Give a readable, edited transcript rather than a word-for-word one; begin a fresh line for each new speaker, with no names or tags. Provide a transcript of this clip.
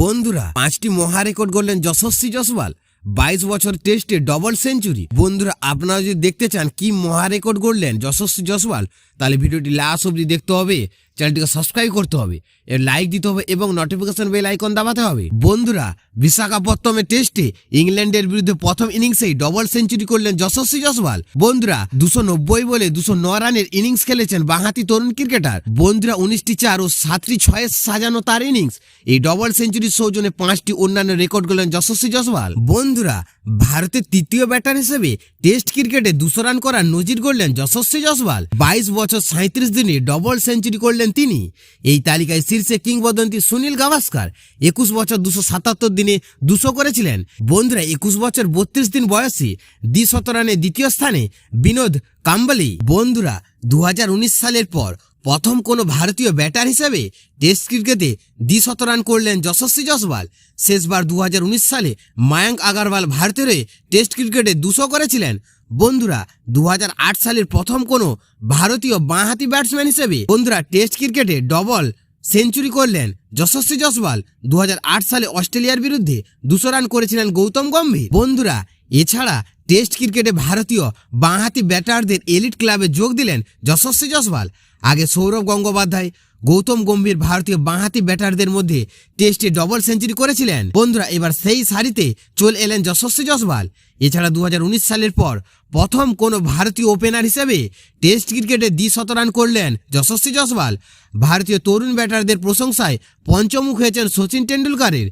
বন্ধুরা 5টি মহা রেকর্ড গড়লেন যশস্বী জয়সওয়াল। 22 বছর টেস্টে ডবল সেঞ্চুরি। বন্ধুরা আপনারা যদি দেখতে চান কি মহা রেকর্ড গড়লেন যশস্বী জয়সওয়াল, তাহলে ভিডিওটি লাস্ট অবধি দেখতে হবে, চ্যানেলটিকে সাবস্ক্রাইব করতে হবে, এর লাইক দিতে হবে এবং নোটিফিকেশন বেল আইকন দাবাতে হবে। বন্ধুরা বিশাখাপত্তমে টেস্টে ইংল্যান্ডের বিরুদ্ধে প্রথম ইনিংসেই ডবল সেঞ্চুরি করলেন যশস্বী জয়সওয়াল। বন্ধুরা 290 বলে 209 রানের ইনিংস খেলেছেন বাঁহাতি তরুণ ক্রিকেটার। বন্ধুরা 19টি 4 ও 7টি 6 সাজানো তার ইনিংস। এই ডবল সেঞ্চুরির সৌজন্যে 5টি অন্যান্য রেকর্ড গড়লেন যশস্বী জয়সওয়াল। বন্ধুরা ভারতের তৃতীয় ব্যাটার হিসেবে টেস্ট ক্রিকেটে 200 রান করার নজির গড়লেন যশস্বী জয়সওয়াল। 22 বছর 37 দিনে ডবল সেঞ্চুরি করলেন তিনি। এই তালিকায় শীর্ষে কিংবদন্তি সুনীল গাভাস্কার 21 বছর 277 দিনে 200 করেছিলেন। বন্ধুরা 21 বছর 32 দিন বয়সী 200 রানে দ্বিতীয় স্থানে বিনোদ কাম্বলি। বন্ধুরা 2019 সালের পর প্রথম কোনো ভারতীয় ব্যাটার হিসেবে টেস্ট ক্রিকেটে 200 রান করলেন যশস্বী জয়সওয়াল। শেষবার 2019 সালে মায়াঙ্ক আগরওয়াল ভারতের হয়ে টেস্ট ক্রিকেটে 200 করেছিলেন। বন্ধুরা 2008 সালের প্রথম কোনো ভারতীয় বাঁহাতি ব্যাটসম্যান হিসেবে বন্ধুরা টেস্ট ক্রিকেটে ডবল সেঞ্চুরি করলেন যশস্বী জয়সওয়াল। 2008 সালে অস্ট্রেলিয়ার বিরুদ্ধে 200 রান করেছিলেন গৌতম গম্ভীর। বন্ধুরা এছাড়া টেস্ট ক্রিকেটে ভারতীয় বাঁহাতি ব্যাটারদের এলিট ক্লাবে যোগ দিলেন যশস্বী জয়সওয়াল। আগে সৌরভ গঙ্গোপাধ্যায়, গৌতম গম্ভীর ভারতীয় বাঁহাতি ব্যাটারদের মধ্যে টেস্টে ডবল সেঞ্চুরি করেছিলেন। বন্ধুরা এবার সেই সারিতে চলে এলেন যশস্বী জয়সওয়াল। এছাড়া 2019 সালের পর প্রথম কোনো ভারতীয় ওপেনার হিসেবে টেস্ট ক্রিকেটে 200 রান করলেন যশস্বী জয়সওয়াল। ভারতীয় তরুণ ব্যাটারদের প্রশংসায় পঞ্চমুখ হয়েছেন সচিন টেন্ডুলকারের।